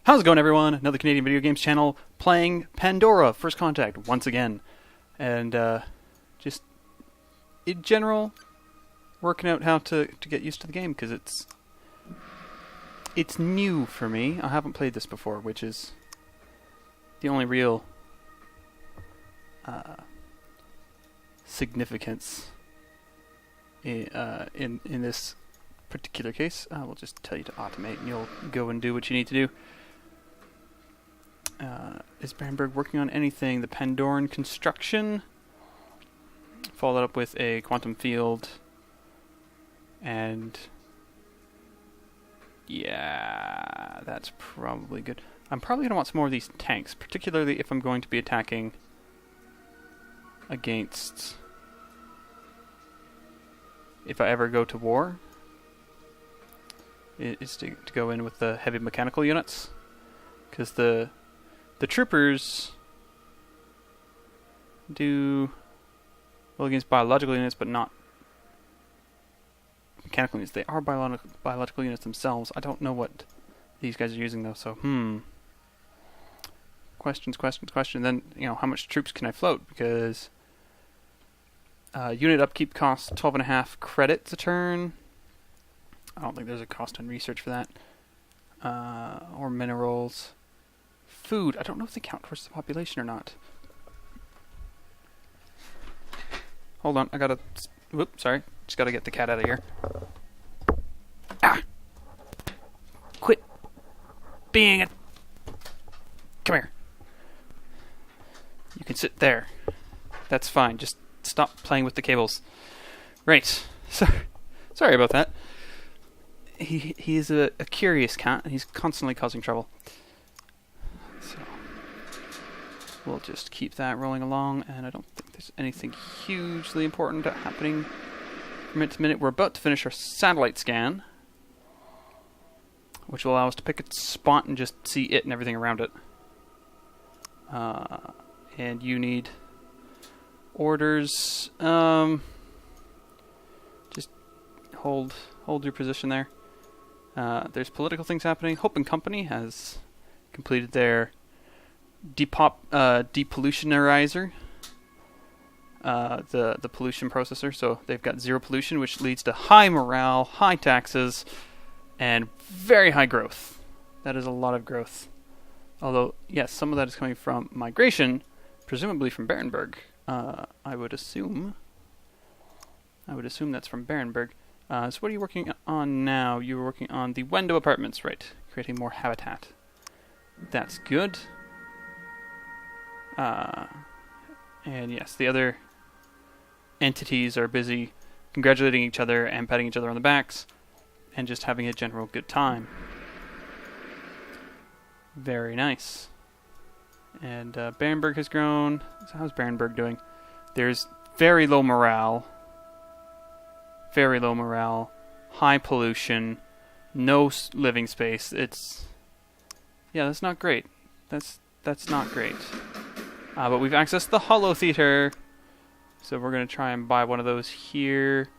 How's it going, everyone? Another Canadian video games channel playing Pandora First Contact once again. And just in general, working out how to get used to the game, because it's new for me. I haven't played this before, which is the only real significance in this particular case. We'll just tell you to automate and you'll go and do what you need to do. Is Barenberg working on anything? The Pandoran construction? Followed up with a quantum field. And yeah, that's probably good. I'm probably going to want some more of these tanks, particularly if I'm going to be attacking against... if I ever go to war, is to go in with the heavy mechanical units. Because the troopers do well against biological units, but not mechanical units. They are biological units themselves. I don't know what these guys are using though, so questions. Then, how much troops can I float? Because unit upkeep costs 12.5 credits a turn. I don't think there's a cost on research for that. Or minerals. Food. I don't know if they count towards the population or not. Hold on. I gotta... Whoop, sorry. Just gotta get the cat out of here. Ah! Quit being a... Come here. You can sit there. That's fine. Just stop playing with the cables. Right. Sorry about that. He is a curious cat, and he's constantly causing trouble. So we'll just keep that rolling along, and I don't think there's anything hugely important happening from minute to minute. We're about to finish our satellite scan, which will allow us to pick a spot and just see it and everything around it. And you need orders. Just hold your position there. There's political things happening. Hope and Company has completed their depollutionerizer, the pollution processor. So they've got zero pollution, which leads to high morale, high taxes, and very high growth. That is a lot of growth. Although, yes, some of that is coming from migration, presumably from Barenberg. I would assume that's from Barenberg. So what are you working on now? You were working on the Wendo apartments, right? Creating more habitat. That's good. And yes, the other entities are busy congratulating each other and patting each other on the backs and just having a general good time. Very nice. And Barenberg has grown. So how's Barenberg doing? There's very low morale. Very low morale, high pollution, no living space. That's not great. That's not great. But we've accessed the Hollow Theater, so we're gonna try and buy one of those here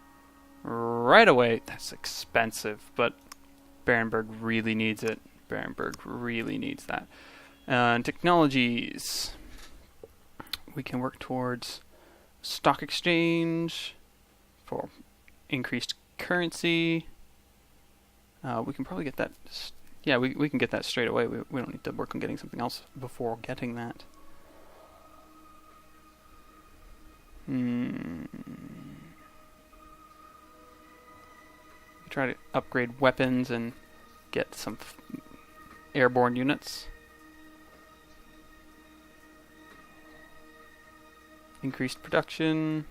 right away. That's expensive, but Barenberg really needs it. Barenberg really needs that. And technologies, we can work towards stock exchange for increased currency. We can probably get that. We can get that straight away. We don't need to work on getting something else before getting that. Try to upgrade weapons and get some airborne units. Increased production.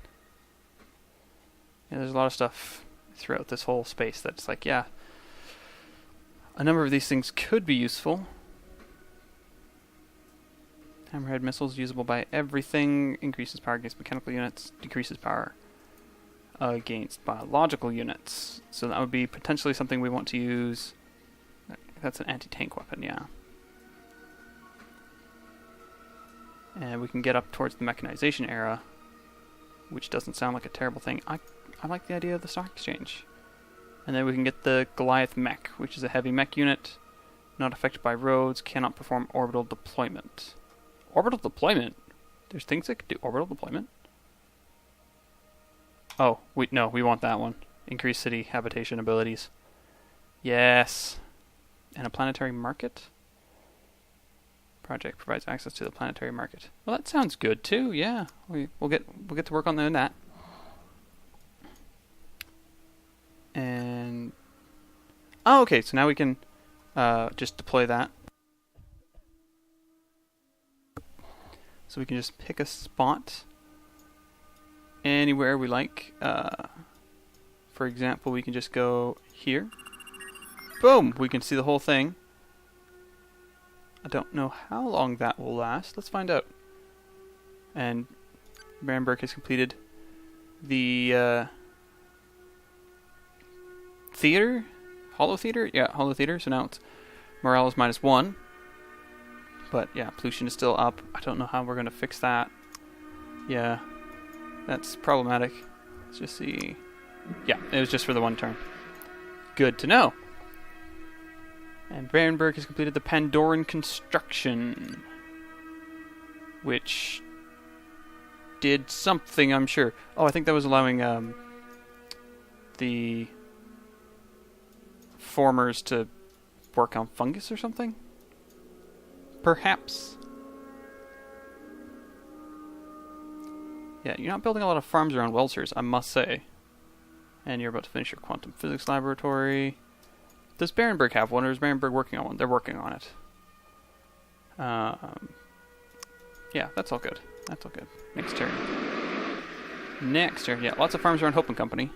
Yeah, there's a lot of stuff throughout this whole space that's like, a number of these things could be useful. Hammerhead missiles usable by everything. Increases power against mechanical units. Decreases power against biological units. So that would be potentially something we want to use. That's an anti-tank weapon, yeah. And we can get up towards the mechanization era, which doesn't sound like a terrible thing. I like the idea of the stock exchange. And then we can get the Goliath mech, which is a heavy mech unit. Not affected by roads. Cannot perform orbital deployment. Orbital deployment? There's things that could do orbital deployment? Oh, no, we want that one. Increase city habitation abilities. Yes. And a planetary market? Project provides access to the planetary market. Well, that sounds good too. Yeah, we'll get to work on that. And oh, okay. So now we can just deploy that. So we can just pick a spot anywhere we like. For example, we can just go here. Boom! We can see the whole thing. I don't know how long that will last. Let's find out. And Barenberg has completed the theater? Hollow theater? Yeah, hollow theater. So now it's morale is -1. But yeah, pollution is still up. I don't know how we're going to fix that. Yeah, that's problematic. Let's just see. Yeah, it was just for the one turn. Good to know. And Barenberg has completed the Pandoran construction, which did something, I'm sure. Oh, I think that was allowing the formers to work on fungus or something? Perhaps. Yeah, you're not building a lot of farms around Welsers, I must say. And you're about to finish your quantum physics laboratory. Does Barenberg have one, or is Barenberg working on one? They're working on it. Yeah, that's all good. That's all good. Next turn. Next turn. Yeah, lots of farms around Hope and Company,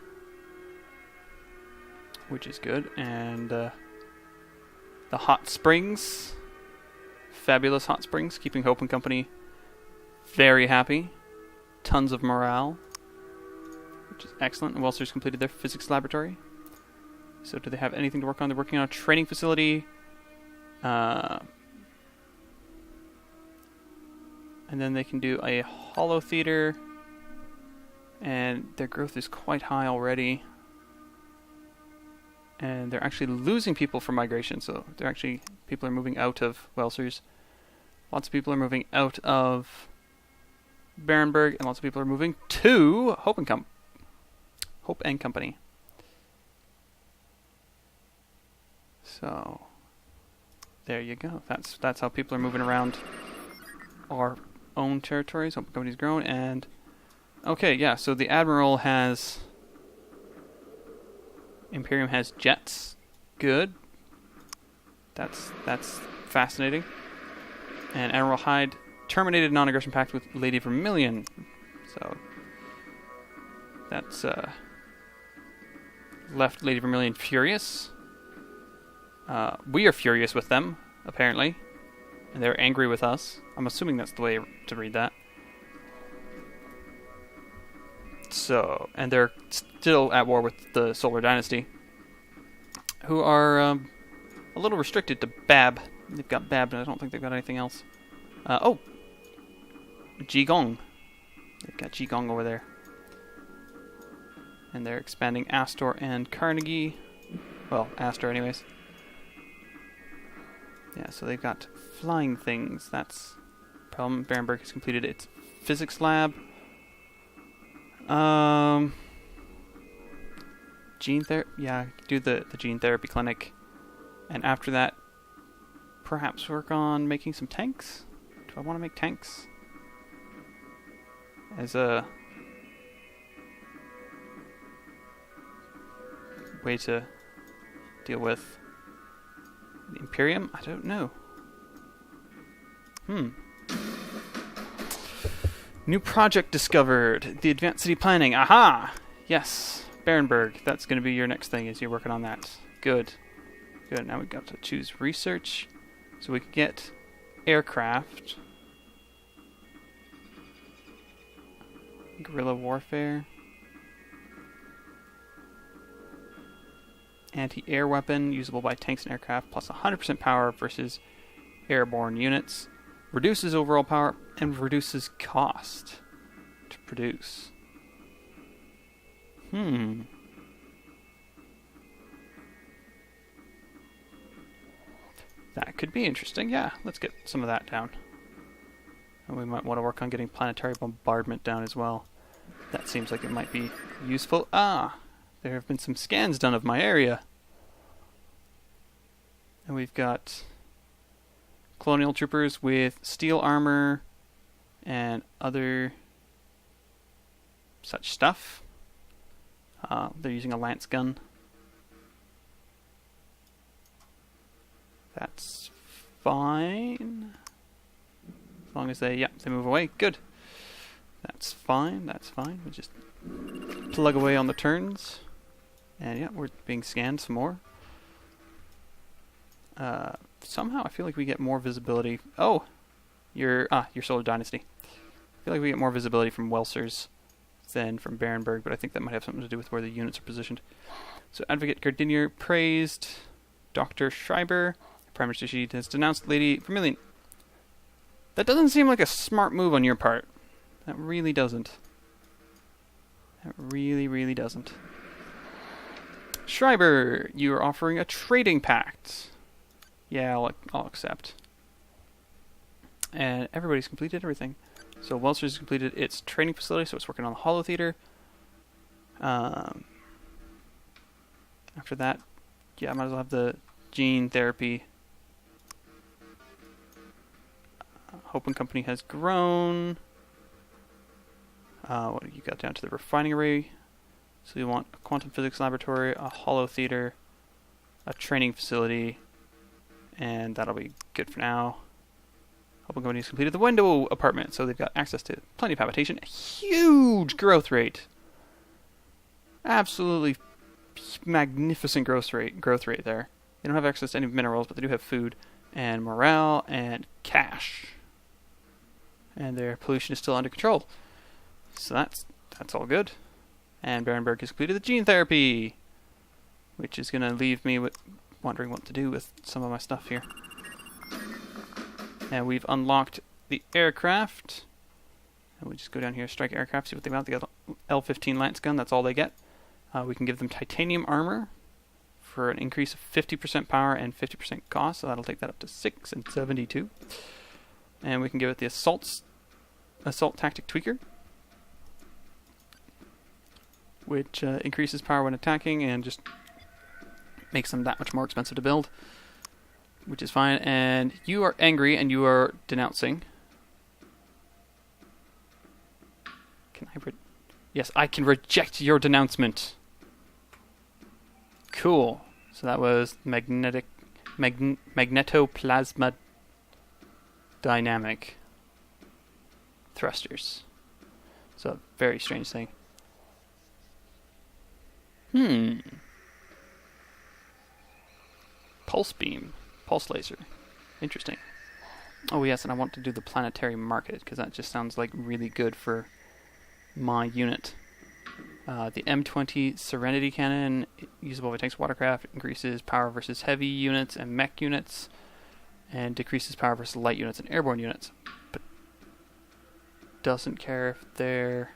which is good. And the hot springs. Fabulous hot springs, keeping Hope and Company very happy. Tons of morale, which is excellent. And Welsers completed their physics laboratory. So do they have anything to work on? They're working on a training facility. And then they can do a hollow theater. And their growth is quite high already. And they're actually losing people for migration. So people are moving out of Welsers. Lots of people are moving out of Barenberg. And lots of people are moving to Hope and Company. So, there you go. That's how people are moving around our own territories. Hope Company's grown, and okay, yeah. So the Admiral has Imperium has jets. Good. That's fascinating. And Admiral Hyde terminated non-aggression pact with Lady Vermilion. So that's left Lady Vermilion furious. We are furious with them, apparently. And they're angry with us. I'm assuming that's the way to read that. So, and they're still at war with the Solar Dynasty, who are a little restricted to Bab. They've got Bab, and I don't think they've got anything else. Jigong. They've got Jigong over there. And they're expanding Astor and Carnegie. Well, Astor anyways. Yeah, so they've got flying things. That's the problem. Barenberg has completed its physics lab. Gene therapy. Yeah, do the gene therapy clinic. And after that, perhaps work on making some tanks? Do I want to make tanks? As a way to deal with the Imperium? I don't know. New project discovered. The advanced city planning. Aha! Yes. Barenberg. That's going to be your next thing, is you're working on that. Good. Good. Now we've got to choose research. So we can get aircraft. Guerrilla warfare. Anti-air weapon, usable by tanks and aircraft, plus 100% power versus airborne units. Reduces overall power and reduces cost to produce. That could be interesting. Yeah, let's get some of that down. And we might want to work on getting planetary bombardment down as well. That seems like it might be useful. Ah, there have been some scans done of my area. And we've got colonial troopers with steel armor and other such stuff. They're using a lance gun. That's fine. As long as they move away. Good. That's fine, that's fine. We just plug away on the turns. And yeah, we're being scanned some more. Somehow I feel like we get more visibility. Oh! Your Solar Dynasty. I feel like we get more visibility from Welsers than from Barenberg, but I think that might have something to do with where the units are positioned. So Advocate Gardinier praised Dr. Schreiber. Prime Minister Xi has denounced Lady Vermilion. That doesn't seem like a smart move on your part. That really doesn't. That really, really doesn't. Schreiber, you are offering a trading pact. Yeah, I'll accept. And everybody's completed everything. So Welsers has completed its training facility, so it's working on the Holo Theater. After that, yeah, I might as well have the gene therapy. Hope and Company has grown. What do you got down to the refining array? So you want a quantum physics laboratory, a Holo Theater, a training facility, and that'll be good for now. Hope and Company has completed the window apartment, so they've got access to plenty of habitation. A huge growth rate. Absolutely magnificent growth rate there. They don't have access to any minerals, but they do have food and morale and cash. And their pollution is still under control. So that's all good. And Barenberg has completed the gene therapy, which is going to leave me with wondering what to do with some of my stuff here. And we've unlocked the aircraft. And we just go down here, strike aircraft, see what they got. They got L-15 Lance gun, that's all they get. We can give them titanium armor for an increase of 50% power and 50% cost, so that'll take that up to 6 and 72. And we can give it the assault tactic tweaker, which increases power when attacking and just makes them that much more expensive to build, which is fine. And you are angry and you are denouncing. Can I yes, I can reject your denouncement. Cool. So that was magnetoplasma dynamic thrusters. So a very strange thing. Pulse beam. Pulse laser. Interesting. Oh yes, and I want to do the planetary market, because that just sounds like really good for my unit. The M20 Serenity Cannon, usable by tanks, watercraft, increases power versus heavy units and mech units, and decreases power versus light units and airborne units, but doesn't care if they're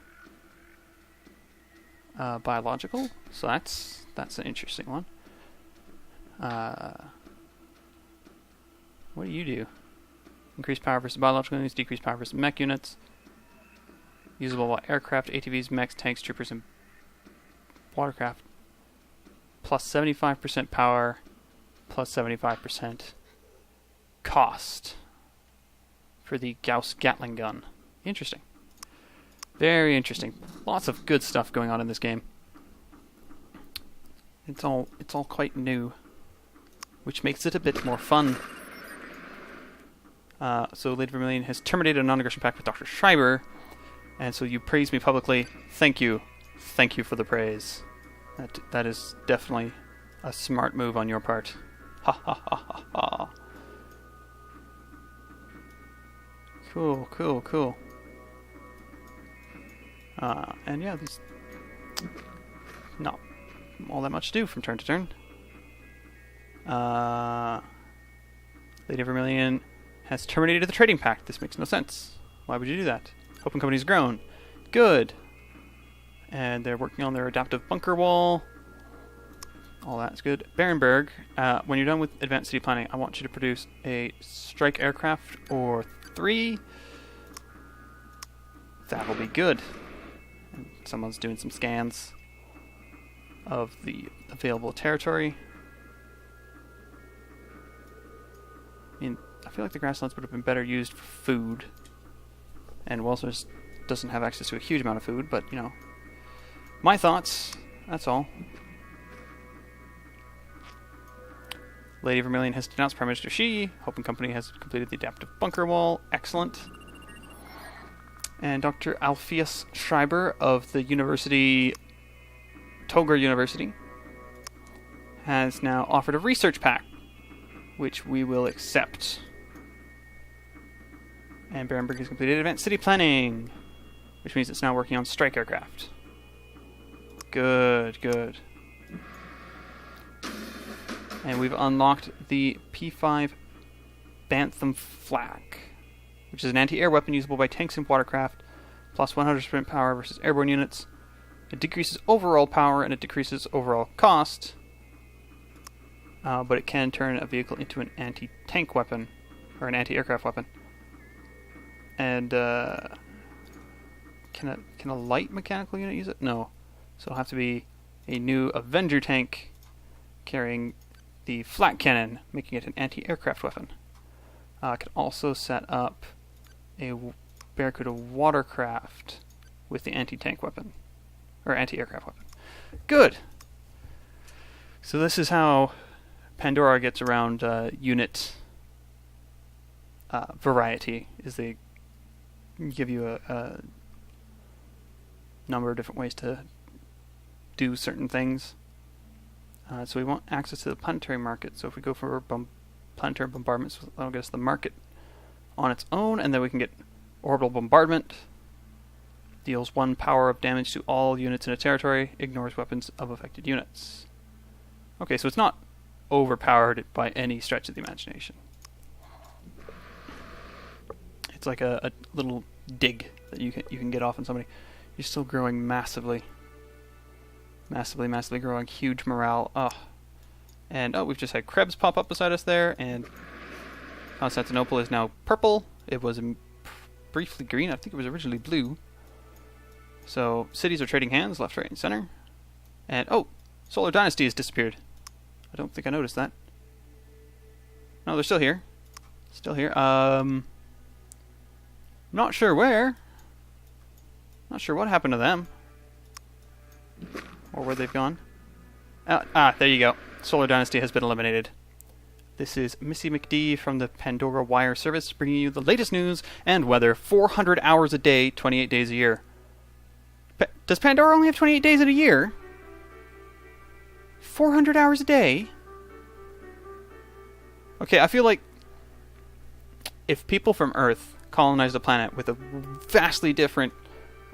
biological. So that's an interesting one. What do you do? Increase power versus biological units, decrease power versus mech units. Usable by aircraft, ATVs, mechs, tanks, troopers, and watercraft. Plus 75% power, plus 75% cost for the Gauss Gatling gun. Interesting. Very interesting. Lots of good stuff going on in this game. It's all quite new, which makes it a bit more fun. So Lady Vermilion has terminated a non-aggression pact with Dr. Schreiber, and so you praise me publicly. Thank you. Thank you for the praise. That is definitely a smart move on your part. Ha ha ha ha ha. Cool, cool, cool. And yeah, there's not all that much to do from turn to turn. Lady Vermilion has terminated the trading pact. This makes no sense. Why would you do that? Hope and Company's grown. Good. And they're working on their adaptive bunker wall. All that's good. Barenberg, when you're done with advanced city planning, I want you to produce a strike aircraft or 3. That'll be good. And someone's doing some scans of the available territory. I mean, I feel like the grasslands would have been better used for food. And Welsers doesn't have access to a huge amount of food, but, you know, my thoughts, that's all. Lady Vermilion has denounced Prime Minister Xi. Hope and Company has completed the adaptive bunker wall. Excellent. And Dr. Alpheus Schreiber of the University, Togar University, has now offered a research pack, which we will accept. And Barenberg has completed advanced city planning, which means it's now working on strike aircraft. Good, good. And we've unlocked the P5 Bantham Flak, which is an anti-air weapon usable by tanks and watercraft, plus 100 sprint power versus airborne units. It decreases overall power and it decreases overall cost, but it can turn a vehicle into an anti-tank weapon, or an anti-aircraft weapon. And can a light mechanical unit use it? No. So it'll have to be a new Avenger tank carrying the flak cannon, making it an anti-aircraft weapon. I can also set up a Barracuda watercraft with the anti-tank weapon, or anti-aircraft weapon. Good! So this is how Pandora gets around unit variety, is they give you a number of different ways to do certain things. So we want access to the planetary market. So if we go for planetary bombardments, that'll get us the market on its own, and then we can get orbital bombardment. Deals 1 power of damage to all units in a territory. Ignores weapons of affected units. Okay, so it's not overpowered by any stretch of the imagination. It's like a little dig that you can get off on somebody. You're still growing massively. Massively growing. Huge morale. And we've just had Krebs pop up beside us there, and Constantinople is now purple. It was briefly green. I think it was originally blue. So cities are trading hands, left, right, and center. And Solar Dynasty has disappeared. I don't think I noticed that. No, they're still here. Still here. Not sure where. Not sure what happened to them. Or where they've gone. There you go. Solar Dynasty has been eliminated. This is Missy McD from the Pandora Wire Service, bringing you the latest news and weather 400 hours a day, 28 days a year. Does Pandora only have 28 days in a year? 400 hours a day? Okay, I feel like if people from Earth colonized a planet with a vastly different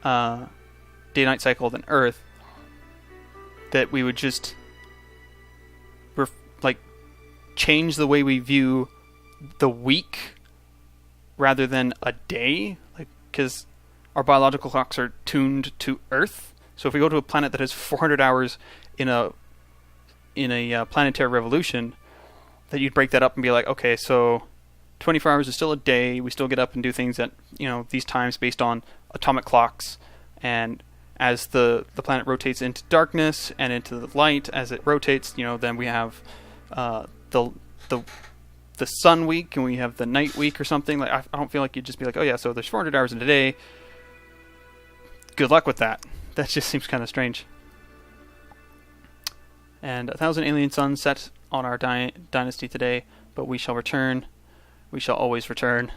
day-night cycle than Earth, that we would just change the way we view the week rather than a day, because our biological clocks are tuned to Earth. So if we go to a planet that has 400 hours in a planetary revolution, that you'd break that up and be like, okay, so 24 hours is still a day. We still get up and do things at these times based on atomic clocks, and as the planet rotates into darkness and into the light, as it rotates, then we have the sun week, and we have the night week or something. Like I don't feel like you'd just be like, oh yeah, so there's 400 hours in a day. Good luck with that. That just seems kind of strange. And 1,000 alien suns set on our dynasty today, but we shall return. We shall always return.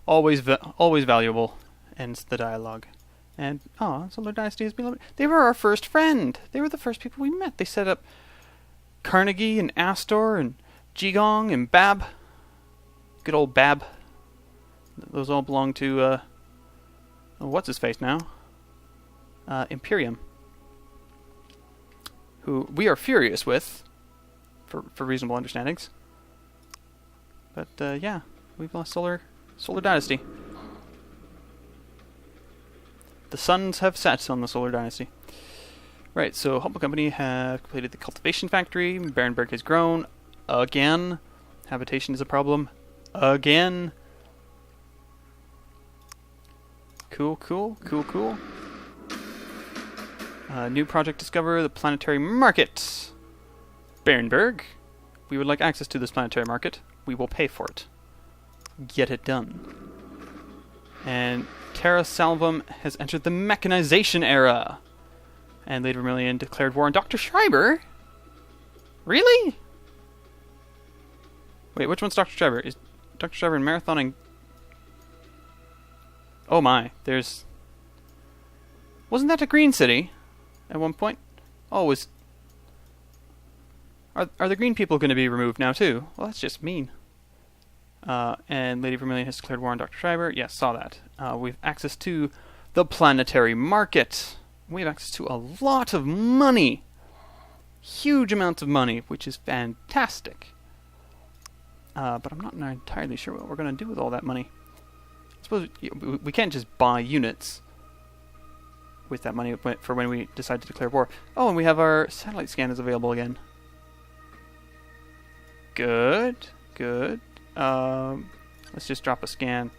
Always valuable. Ends the dialogue. And Solar Dynasty has been eliminated. They were our first friend. They were the first people we met. They set up Carnegie and Astor and Jigong and Bab. Good old Bab. Those all belong to what's his face now? Imperium. Who we are furious with for reasonable understandings. But yeah, we've lost Solar Dynasty. The suns have set on the Solar Dynasty. Right, so Humble Company have completed the cultivation factory. Barenberg has grown. Again. Habitation is a problem. Again. Cool. New project discover, the planetary market. Barenberg, we would like access to this planetary market. We will pay for it. Get it done. And Terra Salvum has entered the mechanization era. And Lady Vermilion declared war on Dr. Schreiber? Really? Wait, which one's Dr. Schreiber? Is Dr. Schreiber in marathoning? Oh my, there's... Wasn't that a green city at one point? Oh, was... Are the green people going to be removed now too? Well, that's just mean. And Lady Vermilion has declared war on Dr. Schreiber. Yes, saw that. We have access to the planetary market. We have access to a lot of money. Huge amounts of money, which is fantastic. But I'm not entirely sure what we're going to do with all that money. I suppose we can't just buy units with that money for when we decide to declare war. Oh, and we have our satellite scanners available again. Good. Let's just drop a scan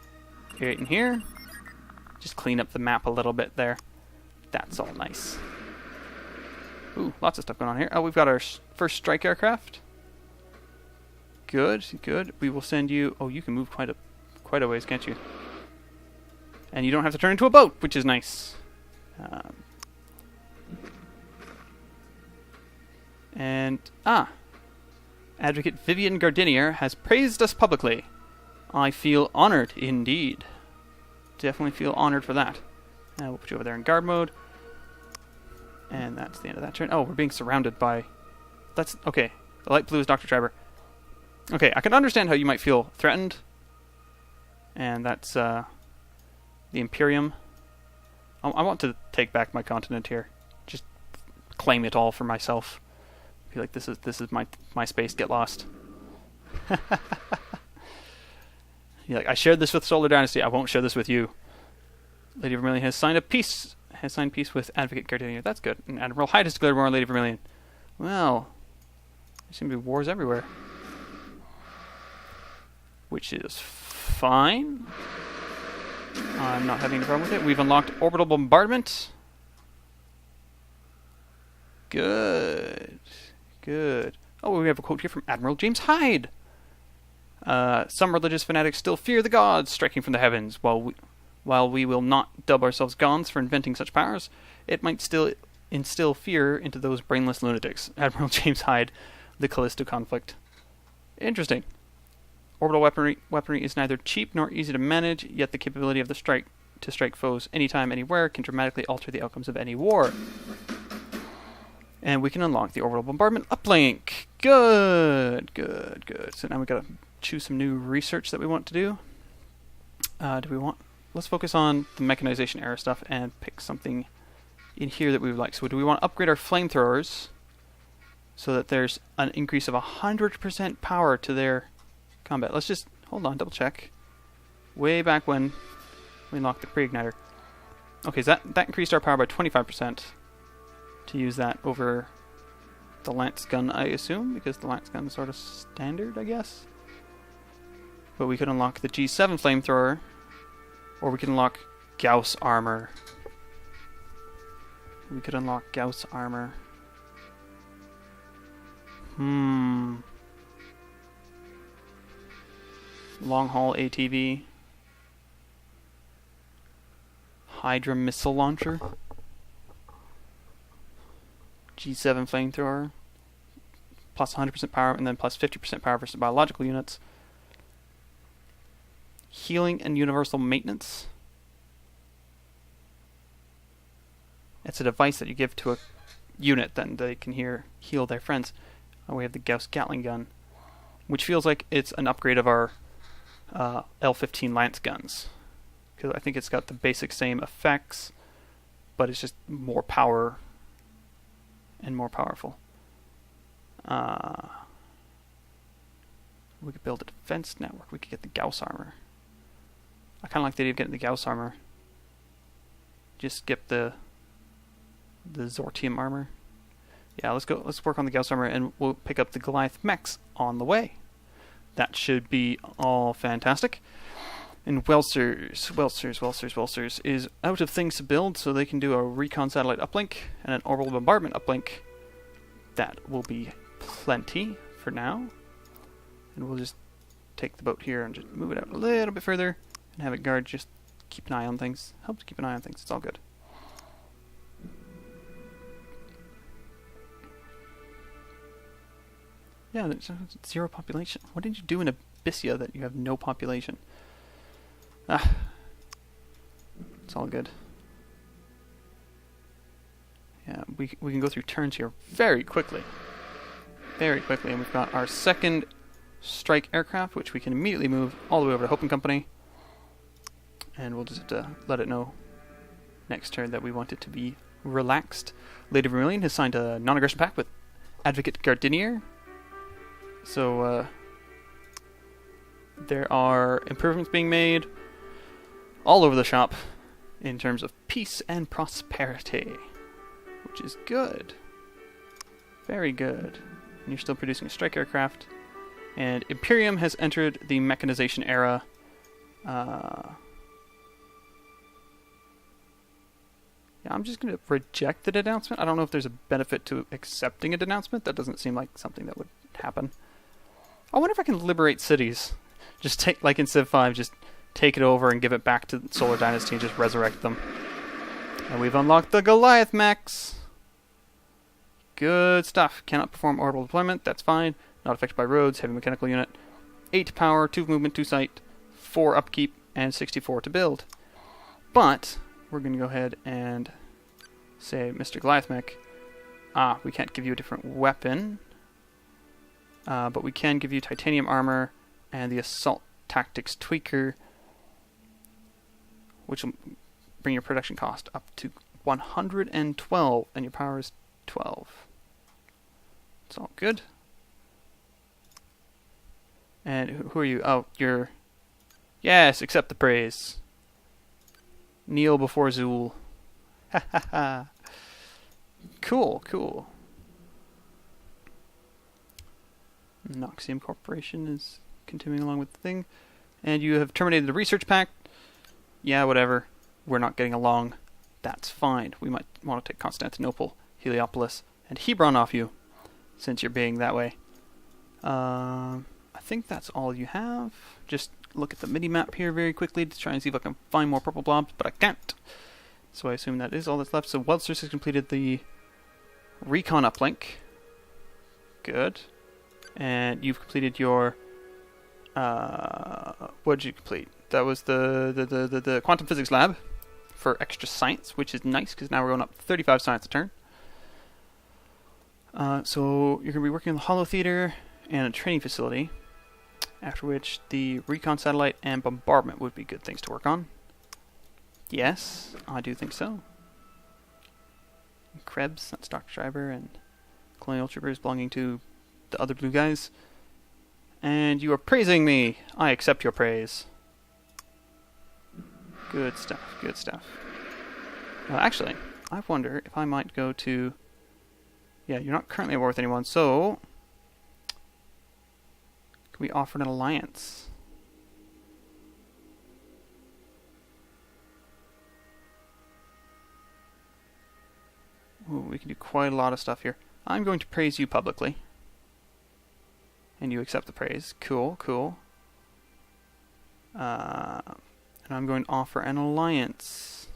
right in here. Just clean up the map a little bit there. That's all nice. Ooh, lots of stuff going on here. Oh, we've got our first strike aircraft. Good. We will send you... Oh, you can move quite a ways, can't you? And you don't have to turn into a boat, which is nice. Advocate Vivian Gardinier has praised us publicly. I feel honored indeed. Definitely feel honored for that. We'll put you over there in guard mode. And that's the end of that turn. Oh, we're being surrounded by... That's... Okay. The light blue is Dr. Schreiber. Okay, I can understand how you might feel threatened. And that's the Imperium. I want to take back my continent here. Just claim it all for myself. Be like, this is my space, get lost. You're like, I shared this with Solar Dynasty, I won't share this with you. Lady Vermilion has signed peace with Advocate Gardenia. That's good. And Admiral Hyde has declared war on Lady Vermilion. Well, there seem to be wars everywhere. Which is fine. I'm not having a problem with it. We've unlocked orbital bombardment. Good. Oh, we have a quote here from Admiral James Hyde. Some religious fanatics still fear the gods striking from the heavens. While we will not dub ourselves gods for inventing such powers, it might still instill fear into those brainless lunatics. Admiral James Hyde, The Callisto Conflict. Interesting. Orbital weaponry is neither cheap nor easy to manage, yet the capability of the strike to strike foes anytime, anywhere can dramatically alter the outcomes of any war. And we can unlock the orbital bombardment uplink. Good. So now we gotta choose some new research that we want to do. Let's focus on the mechanization era stuff and pick something in here that we would like. So do we want to upgrade our flamethrowers so that there's an increase of 100% power to their combat? Let's just, hold on, double check. Way back when we unlocked the pre-igniter. Okay, so that increased our power by 25%. To use that over the lance gun, I assume, because the lance gun is sort of standard, I guess. But we could unlock the G7 flamethrower, or we could unlock Gauss armor. Long haul ATV. Hydra missile launcher. G7 flamethrower. Plus 100% power, and then plus 50% power versus biological units. Healing and universal maintenance. It's a device that you give to a unit, then they can heal their friends. We have the Gauss Gatling gun, which feels like it's an upgrade of our L-15 Lance guns. Because I think it's got the basic same effects, but it's just more power and more powerful. We could build a defense network. We could get the Gauss armor. I kind of like the idea of getting the Gauss armor. Just skip the the Zortium armor. Yeah, let's go. Let's work on the Gauss armor, and we'll pick up the Goliath mechs on the way. That should be all fantastic. And Welsers is out of things to build, so they can do a recon satellite uplink and an orbital bombardment uplink. That will be plenty for now. And we'll just take the boat here and just move it out a little bit further and have it guard. Just keep an eye on things. Helps keep an eye on things. It's all good. Yeah, there's zero population. What did you do in Abyssia that you have no population? Ah, it's all good. Yeah, we can go through turns here very quickly. Very quickly, and we've got our second strike aircraft, which we can immediately move all the way over to Hope and Company. And we'll just have to let it know next turn that we want it to be relaxed. Lady Vermilion has signed a non-aggression pact with Advocate Gardinier. So, there are improvements being made all over the shop in terms of peace and prosperity, which is good. Very good. And you're still producing a strike aircraft. And Imperium has entered the mechanization era. Yeah, I'm just going to reject the denouncement. I don't know if there's a benefit to accepting a denouncement. That doesn't seem like something that would happen. I wonder if I can liberate cities. Just take, like in Civ 5, just take it over and give it back to the Solar Dynasty and just resurrect them. And we've unlocked the Goliath mechs. Good stuff. Cannot perform orbital deployment. That's fine. Not affected by roads. Heavy mechanical unit. 8 power, 2 movement, 2 sight, 4 upkeep, and 64 to build. But we're going to go ahead and say, Mr. Goliath mech, we can't give you a different weapon. But we can give you titanium armor and the assault tactics tweaker, which will bring your production cost up to 112, and your power is 12. It's all good. And who are you? Oh, you're... Yes, accept the praise. Kneel before Zool. Ha ha ha. Cool, cool. Noxium Corporation is continuing along with the thing. And you have terminated the research pact. Yeah, whatever. We're not getting along. That's fine. We might want to take Constantinople, Heliopolis, and Hebron off you, since you're being that way. I think that's all you have. Just look at the mini-map here very quickly to try and see if I can find more purple blobs, but I can't. So I assume that is all that's left. So Welsers has completed the recon uplink. Good. And you've completed your... what did you complete? That was the quantum physics lab for extra science, which is nice, because now we're going up 35 science a turn. So you're going to be working on the Hollow Theater and a training facility, after which the recon satellite and bombardment would be good things to work on. Yes, I do think so. And Krebs, that's Dr. Schreiber, and Colonial Troopers belonging to the other blue guys. And you are praising me. I accept your praise. Good stuff, good stuff. Actually, I wonder if I might go to... Yeah, you're not currently at war with anyone, so... Can we offer an alliance? Ooh, we can do quite a lot of stuff here. I'm going to praise you publicly. And you accept the praise. Cool, cool. And I'm going to offer an alliance.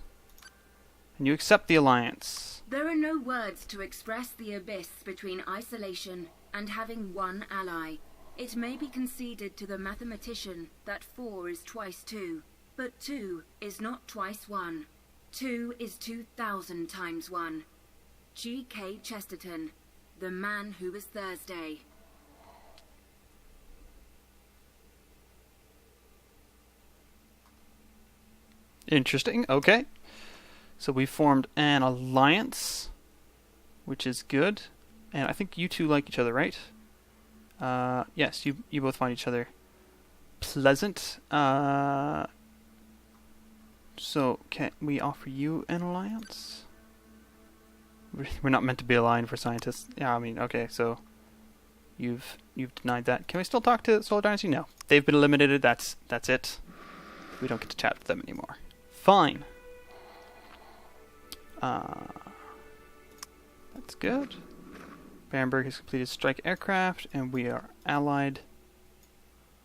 And you accept the alliance. There are no words to express the abyss between isolation and having one ally. It may be conceded to the mathematician that 4 is twice 2, but 2 is not twice 1. 2 is 2,000 times 1. G.K. Chesterton, the man who was Thursday. Interesting, okay. So we formed an alliance, which is good. And I think you two like each other, right? Yes, you both find each other pleasant. So can we offer you an alliance? We're not meant to be aligned for scientists. Yeah, I mean, okay, so you've denied that. Can we still talk to Solar Dynasty? No. They've been eliminated. That's it. We don't get to chat with them anymore. Fine. That's good. Bamberg has completed strike aircraft, and we are allied.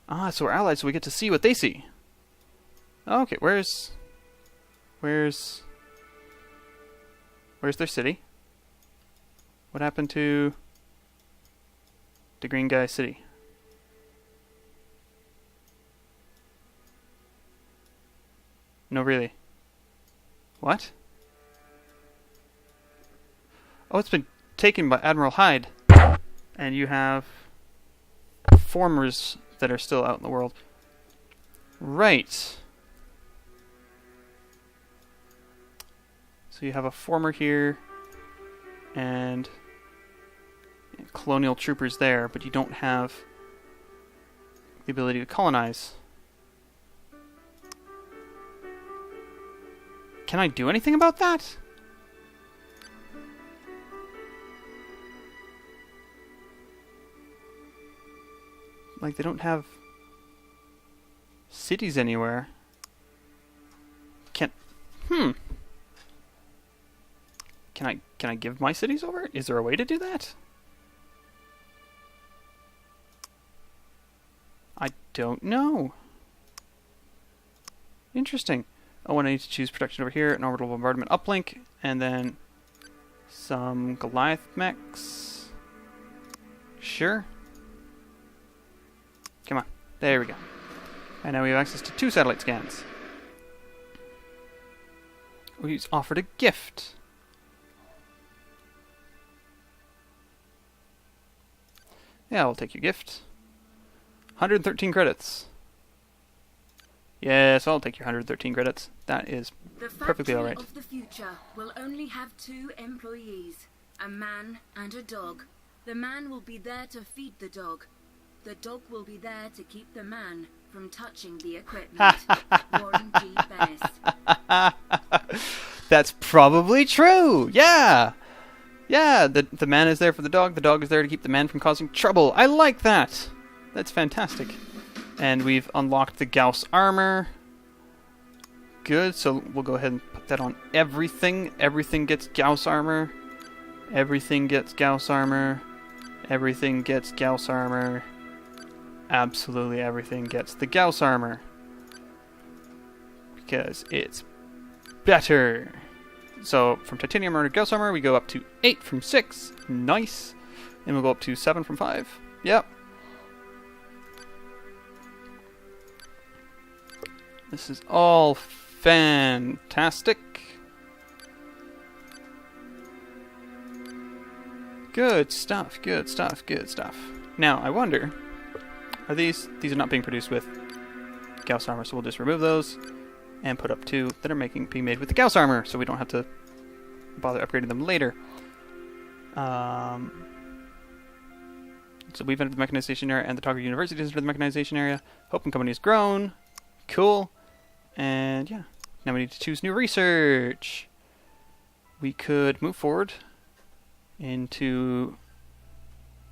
Ah, so we're allied, so we get to see what they see. Okay, where's their city? What happened to the green guy's city? No, really. What? Oh, it's been taken by Admiral Hyde. And you have formers that are still out in the world. Right. So you have a former here and colonial troopers there, but you don't have the ability to colonize. Can I do anything about that? Like, they don't have cities anywhere. Can I give my cities over? Is there a way to do that? I don't know. Interesting. Oh, and I need to choose protection over here, an orbital bombardment uplink, and then some Goliath mechs. Sure. Come on. There we go. And now we have access to 2 satellite scans. We've offered a gift. Yeah, I'll take your gift. 113 credits. Yes, I'll take your 113 credits. That is perfectly alright. The factory of the future will only have 2 employees, a man and a dog. The man will be there to feed the dog. The dog will be there to keep the man from touching the equipment. Warren G. Best. That's probably true. Yeah. Yeah, the man is there for the dog is there to keep the man from causing trouble. I like that. That's fantastic. And we've unlocked the Gauss armor. Good, so we'll go ahead and put that on everything. Everything gets Gauss armor. Everything gets Gauss armor. Everything gets Gauss armor. Absolutely everything gets the Gauss armor. Because it's better. So from titanium armor to Gauss armor, we go up to 8 from 6. Nice. And we'll go up to 7 from 5. Yep. This is all fantastic. Good stuff, good stuff, good stuff. Now, I wonder, are these are not being produced with Gauss armor, so we'll just remove those and put up 2 that are being made with the Gauss armor, so we don't have to bother upgrading them later. So we've entered the mechanization area, and the Togger University has entered the mechanization area. Hope and Company has grown. Cool. And yeah, now we need to choose new research. We could move forward into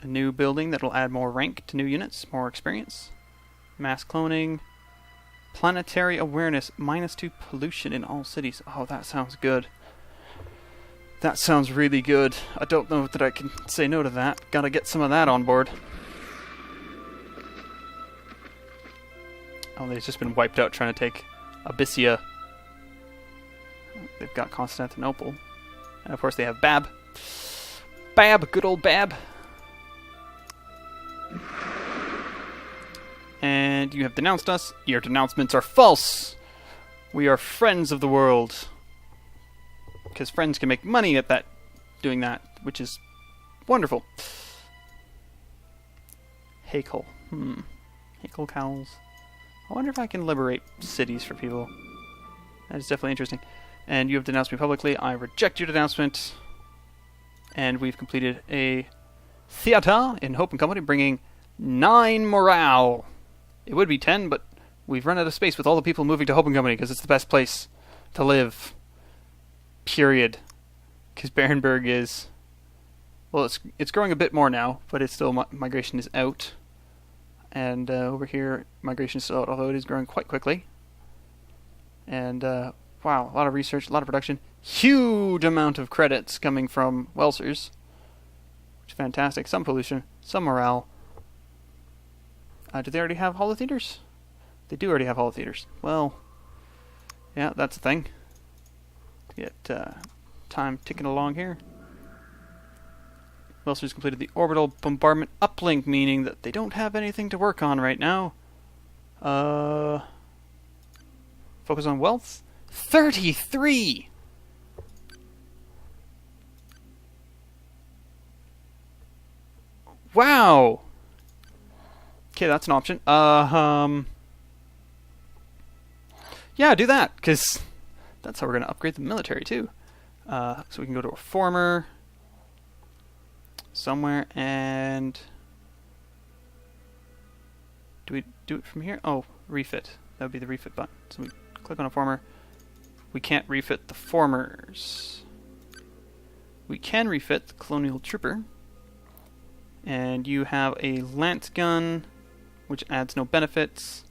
a new building that will add more rank to new units, more experience. Mass cloning. Planetary awareness, -2 pollution in all cities. Oh, that sounds good. That sounds really good. I don't know that I can say no to that. Gotta get some of that on board. Oh, they've just been wiped out trying to take Abyssia. They've got Constantinople. And of course they have Bab. Bab, good old Bab. And you have denounced us. Your denouncements are false. We are friends of the world. Because friends can make money at that, doing that, which is wonderful. Hakel. Hakel cowls. I wonder if I can liberate cities for people. That is definitely interesting. And you have denounced me publicly. I reject your denouncement. And we've completed a theater in Hope and Company, bringing 9 morale. It would be 10, but we've run out of space with all the people moving to Hope and Company because it's the best place to live. Period. because Barenberg is... Well, it's growing a bit more now, but it's still migration is out. And over here, migration is still out, although it is growing quite quickly. And, wow, a lot of research, a lot of production. Huge amount of credits coming from Welsers. Which is fantastic. Some pollution, some morale. Do they already have holotheaters? They do already have holotheaters. Well, yeah, that's the thing. Get time ticking along here. Welsers completed the orbital bombardment uplink, meaning that they don't have anything to work on right now. Focus on wealth. 33! Wow! Okay, that's an option. Yeah, do that, because that's how we're going to upgrade the military, too. So we can go to a former somewhere, and do we do it from here? Oh, refit. That would be the refit button. So we click on a former. We can't refit the formers. We can refit the Colonial Trooper. And you have a lance gun, which adds no benefits.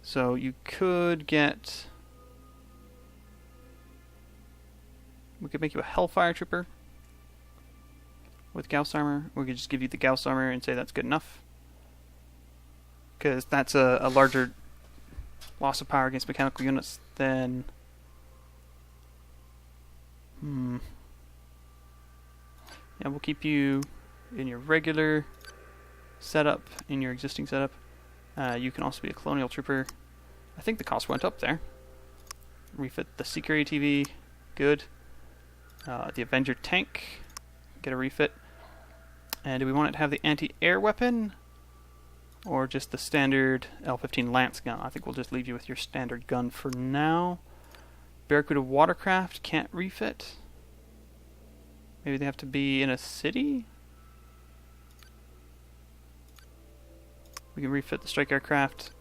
So you could get... We could make you a Hellfire Trooper with Gauss armor. We could just give you the Gauss armor and say that's good enough. Because that's a larger loss of power against mechanical units than... Yeah, we'll keep you in your regular setup, in your existing setup. You can also be a Colonial Trooper. I think the cost went up there. Refit the Seeker ATV. Good. The Avenger tank. Get a refit. And do we want it to have the anti-air weapon? Or just the standard L-15 Lance gun? I think we'll just leave you with your standard gun for now. Barracuda Watercraft can't refit. Maybe they have to be in a city? We can refit the strike aircraft.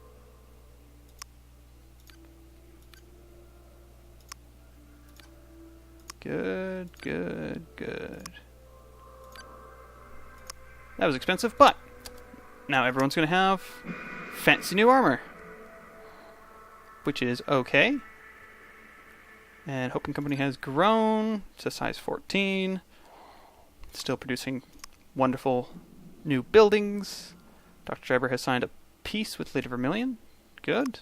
Good, good, good. That was expensive, but now everyone's going to have fancy new armor, which is okay. And Hope & Company has grown to size 14. Still producing wonderful new buildings. Dr. Schreiber has signed a peace with Lady Vermilion. Good.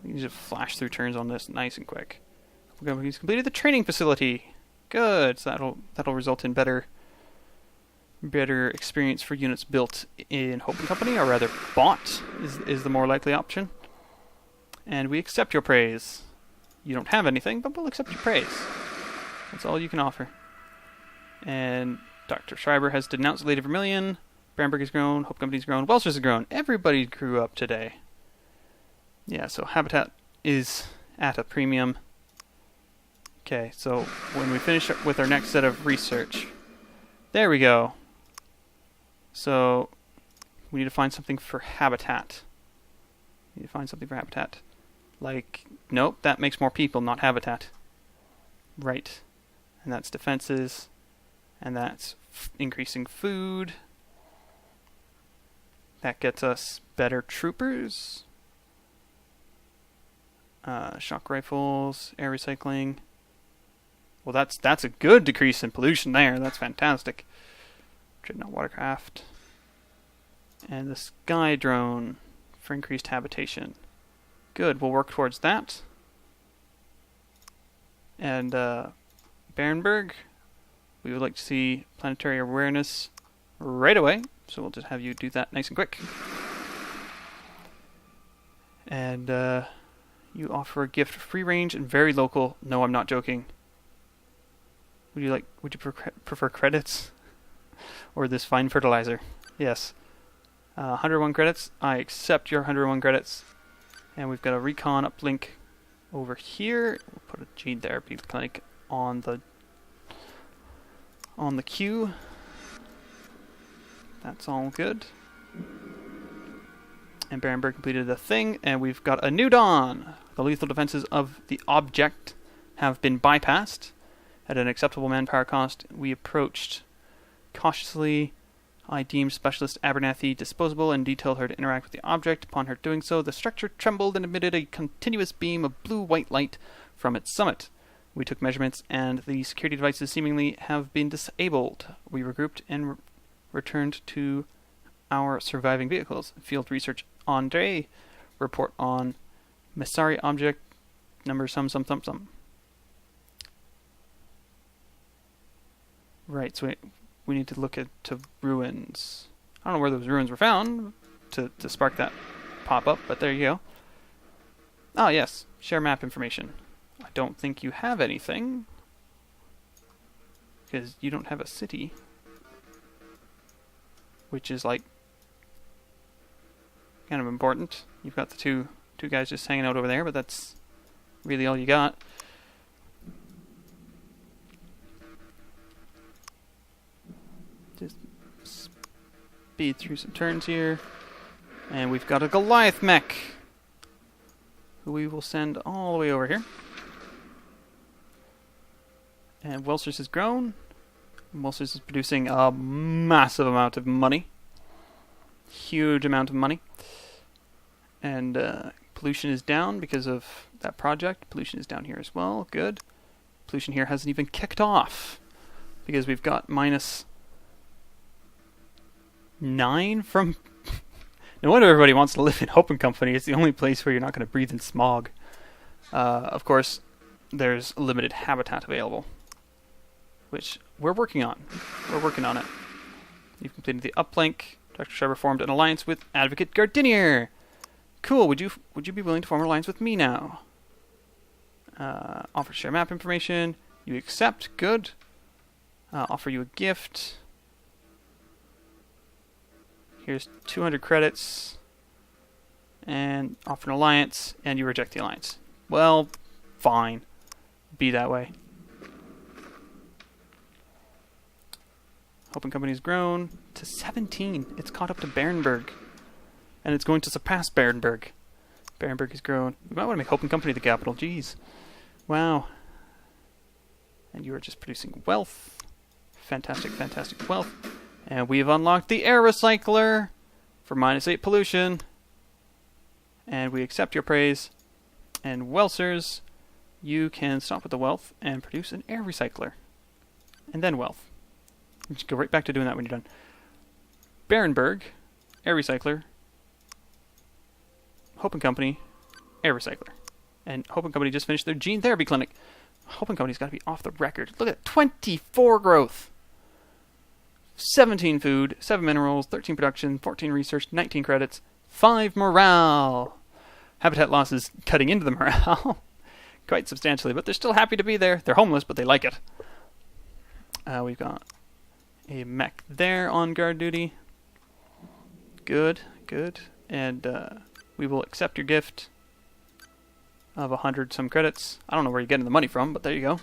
We can just flash through turns on this nice and quick. He's completed the training facility. Good. So that'll result in better experience for units built in Hope & Company, or rather bought is the more likely option. And we accept your praise. You don't have anything, but we'll accept your praise. That's all you can offer. And Dr. Schreiber has denounced Lady Vermilion. Barenberg has grown. Hope Company's grown. Welsers has grown. Everybody grew up today. Yeah, so Habitat is at a premium. Okay, so when we finish with our next set of research... There we go. So we need to find something for Habitat. Like, nope, that makes more people, not Habitat. Right. And that's defenses. And that's increasing food. That gets us better troopers. Shock rifles, air recycling. Well, that's a good decrease in pollution there. That's fantastic. Dreadnought watercraft. And the sky drone for increased habitation. Good, we'll work towards that. And Barenberg, we would like to see planetary awareness right away. So we'll just have you do that nice and quick. And you offer a gift for free range and very local. No, I'm not joking. Would you prefer credits? Or this fine fertilizer? Yes. 101 credits. I accept your 101 credits. And we've got a recon uplink over here. We'll put a gene therapy clinic on the queue. That's all good. And Barenberg completed the thing, and we've got a new dawn. The lethal defenses of the object have been bypassed, At an acceptable manpower cost, we approached cautiously. I deemed Specialist Abernathy disposable and detailed her to interact with the object. Upon her doing so, the structure trembled and emitted a continuous beam of blue-white light from its summit. We took measurements, and the security devices seemingly have been disabled. We regrouped and returned to our surviving vehicles. Field research Andre. Report on Messari object number some. Right, so we need to look at ruins. I don't know where those ruins were found to spark that pop-up, but there you go. Ah, yes. Share map information. I don't think you have anything, because you don't have a city, which is, like, kind of important. You've got the two guys just hanging out over there, but that's really all you got. Just speed through some turns here. And we've got a Goliath mech, who we will send all the way over here. And Welsers has grown. Welsers is producing a massive amount of money. Huge amount of money. And pollution is down because of that project. Pollution is down here as well. Good. Pollution here hasn't even kicked off, because we've got -9 from... No wonder everybody wants to live in Hope and Company. It's the only place where you're not going to breathe in smog. Of course, there's limited habitat available, which we're working on. We're working on it. You've completed the uplink. Dr. Schreiber formed an alliance with Advocate Gardinier. Cool. Would you be willing to form an alliance with me now? Offer to share map information. You accept. Good. Offer you a gift. Here's 200 credits. And offer an alliance. And you reject the alliance. Well, fine. Be that way. Hope and Company's grown to 17. It's caught up to Barenberg. And it's going to surpass Barenberg. Barenberg has grown. We might want to make Hope and Company the capital. Jeez. Wow. And you are just producing wealth. Fantastic, fantastic wealth. And we have unlocked the air recycler for -8 pollution. And we accept your praise. And Welsers, you can stop with the wealth and produce an air recycler. And then wealth. You just go right back to doing that when you're done. Barenberg, air recycler. Hope and Company, air recycler. And Hope and Company just finished their gene therapy clinic. Hope and Company's got to be off the record. Look at that, 24 growth. 17 food, 7 minerals, 13 production, 14 research, 19 credits, 5 morale. Habitat loss is cutting into the morale quite substantially, but they're still happy to be there. They're homeless, but they like it. We've got a mech there on guard duty. Good, good. And we will accept your gift of 100 some credits. I don't know where you're getting the money from, but there you go.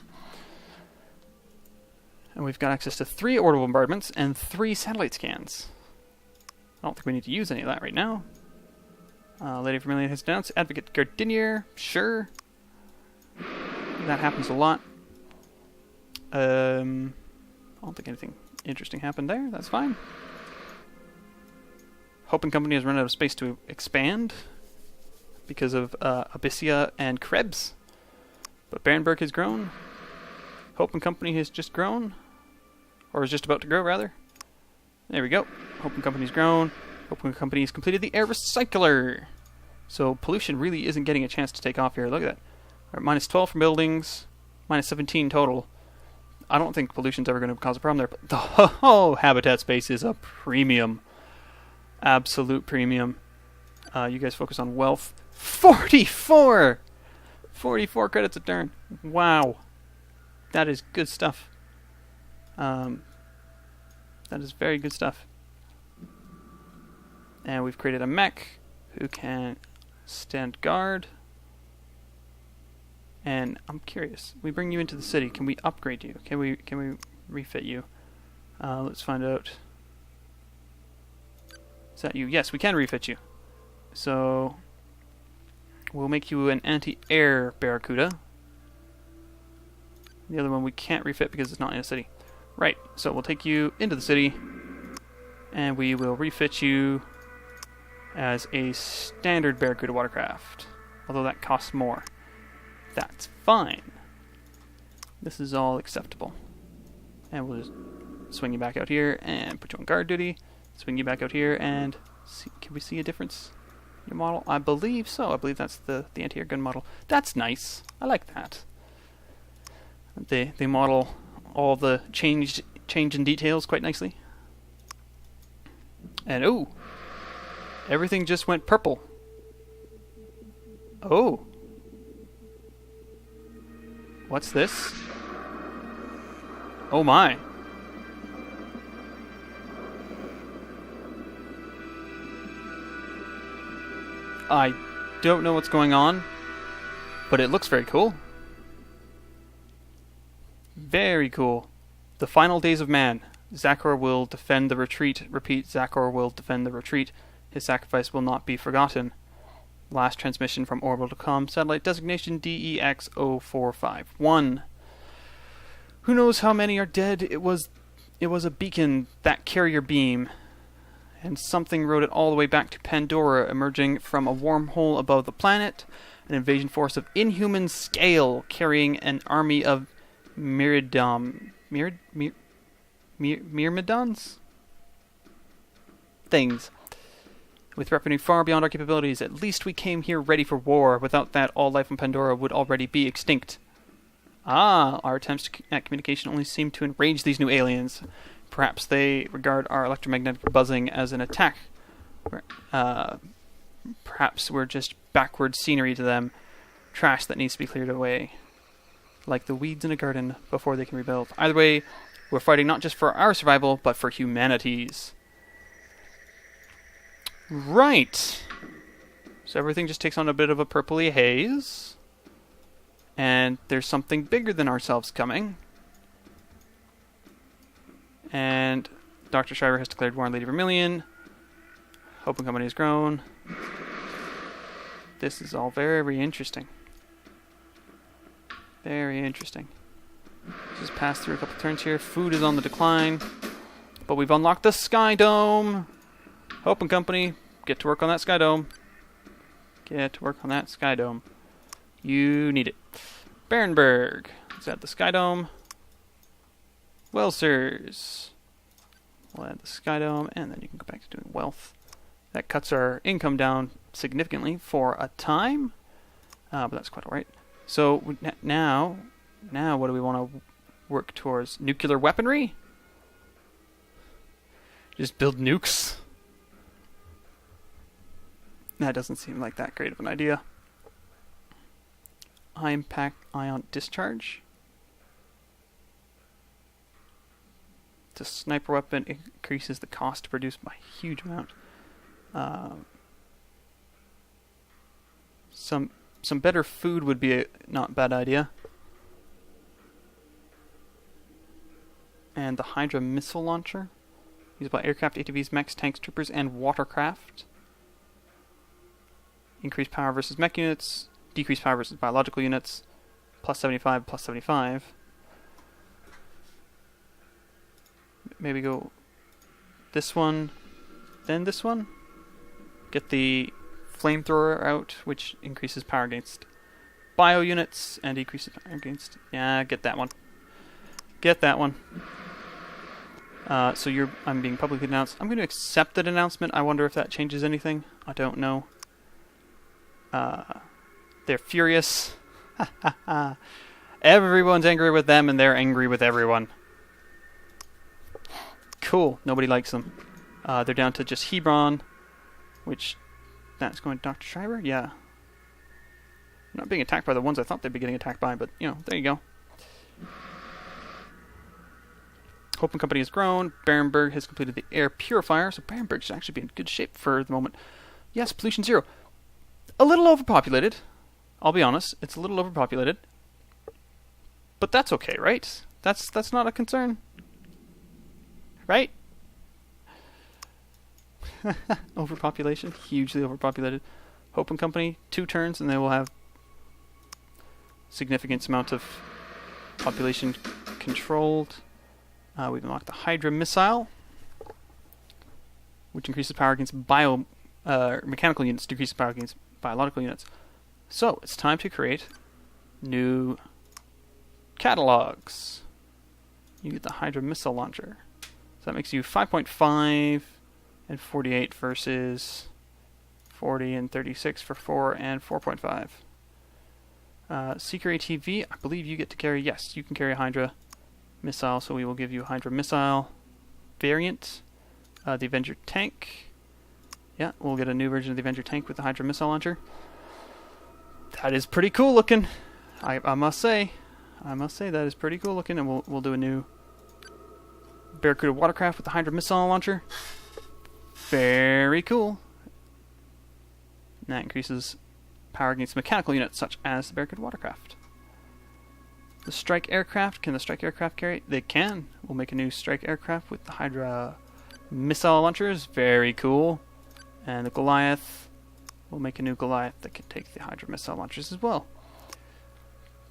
And we've got access to 3 orbital bombardments and 3 satellite scans. I don't think we need to use any of that right now. Lady Vermilion has announced Advocate Gardinier. Sure. That happens a lot. I don't think anything interesting happened there. That's fine. Hope and Company has run out of space to expand because of Abyssia and Krebs. But Barenberg has grown. Hope and Company has just grown. Or is just about to grow, rather. There we go. Hope and Company's grown. Hope and Company has completed the air recycler. So pollution really isn't getting a chance to take off here. Look at that. We're at -12 from buildings. -17 total. I don't think pollution's ever going to cause a problem there. But the whole habitat space is a premium. Absolute premium. You guys focus on wealth. 44! 44 credits a turn. Wow. That is good stuff. That is very good stuff. And we've created a mech who can stand guard. And I'm curious. We bring you into the city. Can we upgrade you? Can we refit you? Let's find out. Is that you? Yes, we can refit you. So we'll make you an anti-air Barracuda. The other one we can't refit because it's not in a city. Right, so we'll take you into the city, and we will refit you as a standard Barracuda watercraft. Although that costs more. That's fine. This is all acceptable. And we'll just swing you back out here and put you on guard duty. Swing you back out here and can we see a difference in your model? I believe so. I believe that's the anti-air gun model. That's nice. I like that. They model all the change in details quite nicely. And oh, everything just went purple. Oh. What's this? Oh my. I don't know what's going on, but it looks very cool. Very cool. The final days of man. Zachor will defend the retreat. Repeat, Zachor will defend the retreat. His sacrifice will not be forgotten. Last transmission from Orbital.com. Satellite designation DEX0451. Who knows how many are dead? It was a beacon, that carrier beam. And something rode it all the way back to Pandora, emerging from a wormhole above the planet. An invasion force of inhuman scale, carrying an army of Myrmidons? Things. With weaponry far beyond our capabilities, at least we came here ready for war. Without that, all life on Pandora would already be extinct. Ah, our attempts at communication only seem to enrage these new aliens. Perhaps they regard our electromagnetic buzzing as an attack. Perhaps we're just backward scenery to them. Trash that needs to be cleared away. Like the weeds in a garden before they can rebuild. Either way, we're fighting not just for our survival, but for humanity's. Right. So everything just takes on a bit of a purpley haze. And there's something bigger than ourselves coming. And Dr. Shriver has declared war on Lady Vermilion. Hope and Company has grown. This is all very, very interesting. Very interesting. Just pass through a couple turns here. Food is on the decline. But we've unlocked the Sky Dome. Hope and Company, get to work on that Sky Dome. Get to work on that Sky Dome. You need it. Barenberg. Let's add the Sky Dome. Welsers. We'll add the Sky Dome, and then you can go back to doing wealth. That cuts our income down significantly for a time, but that's quite alright. So now what do we want to work towards? Nuclear weaponry? Just build nukes? That doesn't seem like that great of an idea. Impact ion discharge. It's a sniper weapon. It increases the cost to produce by a huge amount. Some better food would be a not bad idea. And the Hydra missile launcher, used by aircraft, ATVs, mechs, tanks, troopers, and watercraft. Increased power versus mech units. Decreased power versus biological units. Plus 75, plus 75. Maybe go this one, then this one. Get the flamethrower out, which increases power against bio units and decreases power against... Yeah, get that one. Get that one. So I'm being publicly announced. I'm going to accept that announcement. I wonder if that changes anything. I don't know. They're furious. Everyone's angry with them, and they're angry with everyone. Cool. Nobody likes them. They're down to just Hebron, which... That's going to Dr. Shriver? Yeah. I'm not being attacked by the ones I thought they'd be getting attacked by, but, you know, there you go. Hope and Company has grown. Barenberg has completed the air purifier, so Barenberg should actually be in good shape for the moment. Yes, pollution zero. A little overpopulated. I'll be honest, it's a little overpopulated. But that's okay, right? That's not a concern. Right? Overpopulation, hugely overpopulated. Hope and Company, 2 turns, and they will have significant amount of Population controlled. We've unlocked the Hydra missile, which increases power against mechanical units, decreases power against biological units. So it's time to create new catalogs. You get the Hydra missile launcher. So that makes you 5.5 and 48 versus 40 and 36 for 4 and 4.5. Seeker ATV, I believe you get to carry, yes, you can carry a Hydra missile, so we will give you a Hydra missile variant. The Avenger tank, yeah, we'll get a new version of the Avenger tank with the Hydra missile launcher. That is pretty cool looking, I must say. That is pretty cool looking, and we'll do a new Barracuda watercraft with the Hydra missile launcher. Very cool. And that increases power against mechanical units such as the Barracuda watercraft. The strike aircraft, can the strike aircraft carry it? They can. We'll make a new strike aircraft with the Hydra missile launchers. Very cool. And the Goliath, we'll make a new Goliath that can take the Hydra missile launchers as well.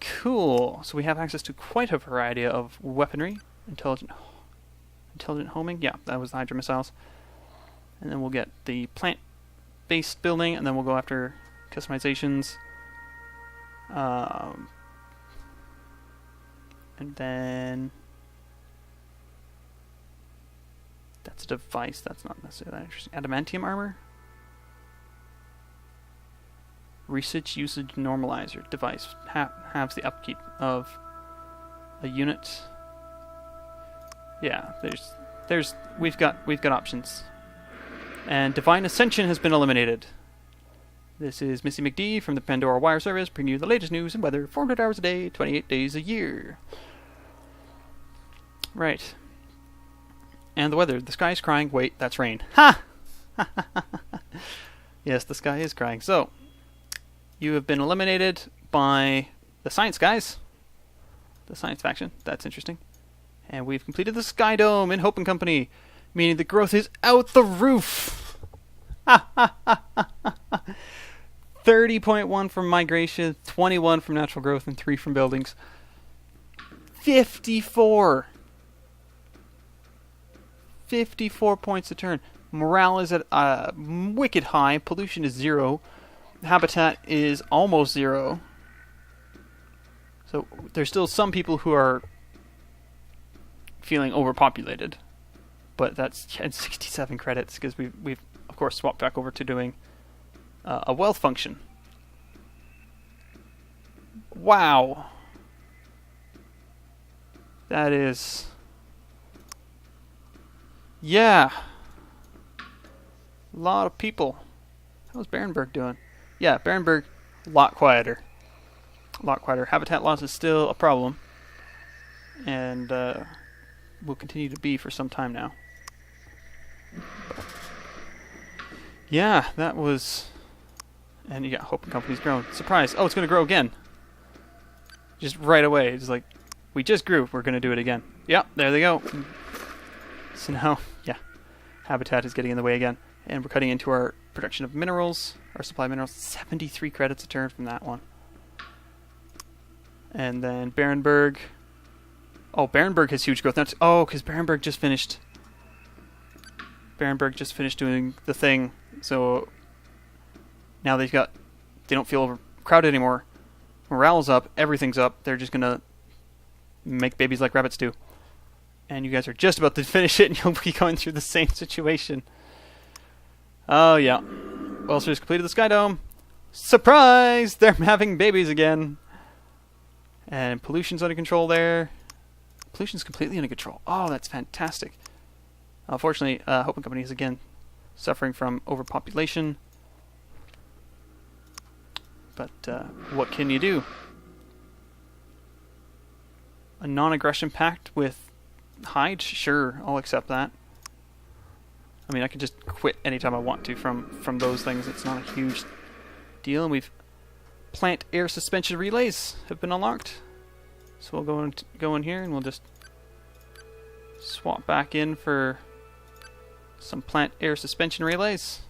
Cool. So we have access to quite a variety of weaponry. Intelligent homing. Yeah, that was the Hydra missiles. And then we'll get the plant-based building, and then we'll go after customizations. And then that's a device. That's not necessarily that interesting. Adamantium armor. Research usage normalizer device halves the upkeep of a unit. Yeah, we've got options. And Divine Ascension has been eliminated. This is Missy McD from the Pandora Wire Service, bringing you the latest news and weather 400 hours a day, 28 days a year. Right. And the weather. The sky is crying. Wait, that's rain. Ha! Yes, the sky is crying. So, you have been eliminated by the science guys. The science faction. That's interesting. And we've completed the Sky Dome in Hope and Company, meaning the growth is out the roof. 30.1 from migration, 21 from natural growth, and 3 from buildings. 54 points a turn. Morale is at wicked high. Pollution is 0. Habitat is almost 0. So there's still some people who are feeling overpopulated, but that's 67 credits because we've of course swapped back over to doing a wealth function. Wow, that is, yeah, a lot of people. How's Barenberg doing? Yeah, Barenberg, a lot quieter. Habitat loss is still a problem, and will continue to be for some time now. Yeah, that was... And yeah, Hope and Company's grown. Surprise! Oh, it's going to grow again. Just right away. It's like, we just grew. We're going to do it again. Yep, there they go. So now, yeah, Habitat is getting in the way again. And we're cutting into our production of minerals, our supply of minerals. 73 credits a turn from that one. And then Barenberg. Oh, Barenberg has huge growth. Now because Barenberg just finished. Doing the thing. So now they don't feel overcrowded anymore. Morale's up. Everything's up. They're just gonna make babies like rabbits do. And you guys are just about to finish it, and you'll be going through the same situation. Oh yeah. Well, so just completed the Sky Dome. Surprise! They're having babies again. And pollution's under control there. Pollution's completely under control. Oh, that's fantastic. Unfortunately, Hope and Company is again suffering from overpopulation. But what can you do? A non-aggression pact with Hyde? Sure, I'll accept that. I mean, I can just quit anytime I want to from those things. It's not a huge deal. And we've plant air suspension relays have been unlocked. So we'll go in here and we'll just swap back in for some plant air suspension relays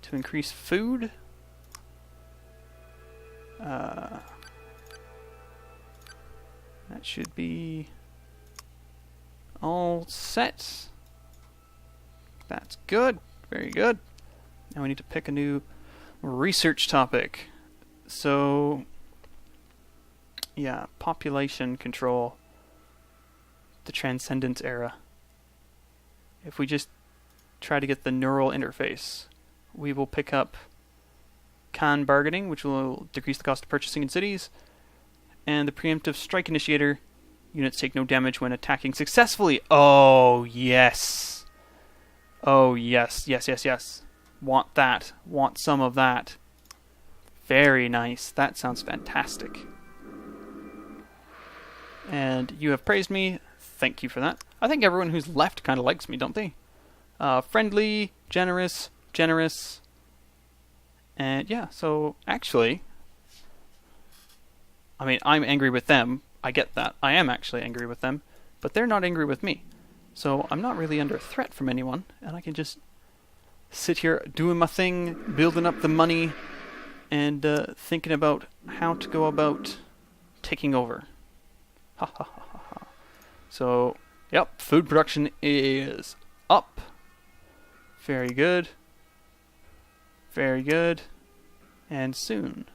to increase food. That should be all set. That's good. Very good. Now we need to pick a new research topic. So, yeah, population control. The Transcendence era. If we just try to get the neural interface, we will pick up Khan bargaining, which will decrease the cost of purchasing in cities, and the preemptive strike initiator. Units take no damage when attacking successfully. Oh, yes. Oh, yes. Yes, yes, yes. Want that. Want some of that. Very nice. That sounds fantastic. And you have praised me. Thank you for that. I think everyone who's left kind of likes me, don't they? Friendly, generous, and yeah, so actually, I mean, I'm angry with them. I get that. I am actually angry with them, but they're not angry with me. So I'm not really under threat from anyone, and I can just sit here doing my thing, building up the money, and thinking about how to go about taking over. Ha ha ha ha ha. So, yep, food production is up. Very good. Very good. And soon.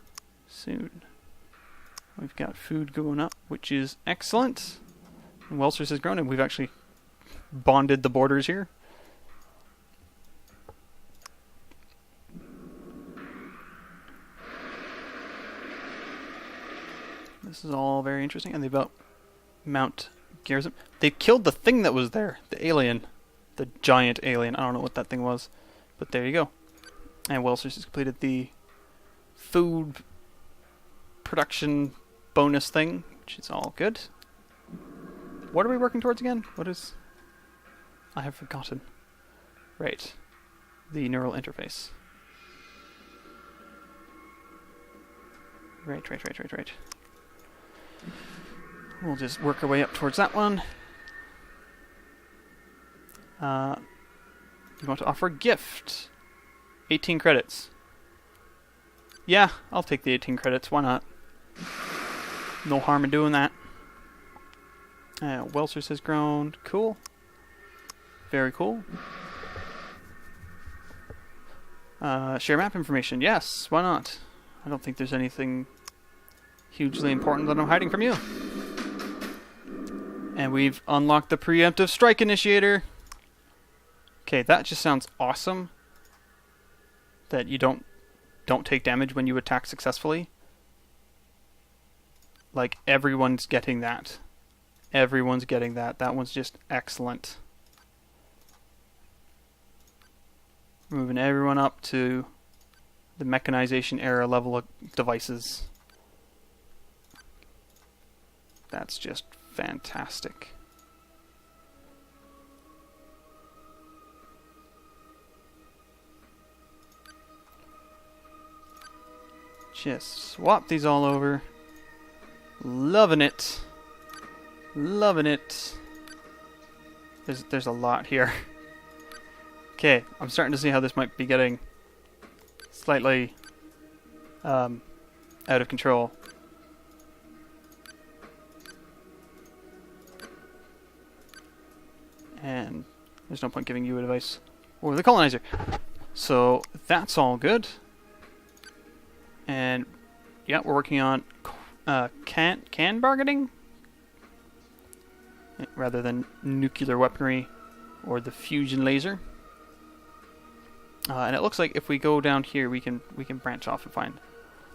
We've got food going up, which is excellent. And Welsers has grown, and we've actually bonded the borders here. This is all very interesting. And they've got Mount Garrison. They killed the thing that was there. The alien. The giant alien. I don't know what that thing was. But there you go. And Welsers has completed the food production bonus thing, which is all good. What are we working towards again? What is... I have forgotten. Right. The neural interface. Right. We'll just work our way up towards that one. You want to offer a gift. 18 credits. Yeah, I'll take the 18 credits. Why not? No harm in doing that. Welsers has grown. Cool. Very cool. Share map information. Yes, why not? I don't think there's anything hugely important that I'm hiding from you. And we've unlocked the preemptive strike initiator. Okay, that just sounds awesome. That you don't take damage when you attack successfully. Like, everyone's getting that. Everyone's getting that. That one's just excellent. Moving everyone up to the mechanization era level of devices. That's just fantastic. Just swap these all over. Loving it. Loving it. There's a lot here. Okay, I'm starting to see how this might be getting slightly out of control. And there's no point giving you advice. Or the colonizer. So that's all good. And yeah, we're working on can bargaining rather than nuclear weaponry or the fusion laser. And it looks like if we go down here, we can branch off and find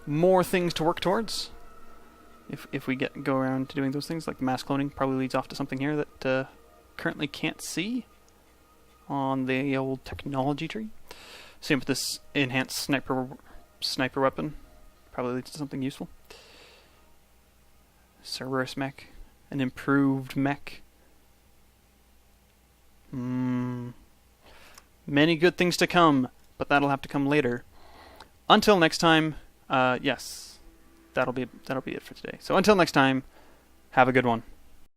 more things to work towards. If we go around to doing those things, like mass cloning probably leads off to something here that currently can't see on the old technology tree. Same with this enhanced sniper weapon. Probably leads to something useful. Cerberus mech. An improved mech. Many good things to come, but that'll have to come later. Until next time, yes. That'll be it for today. So until next time, have a good one.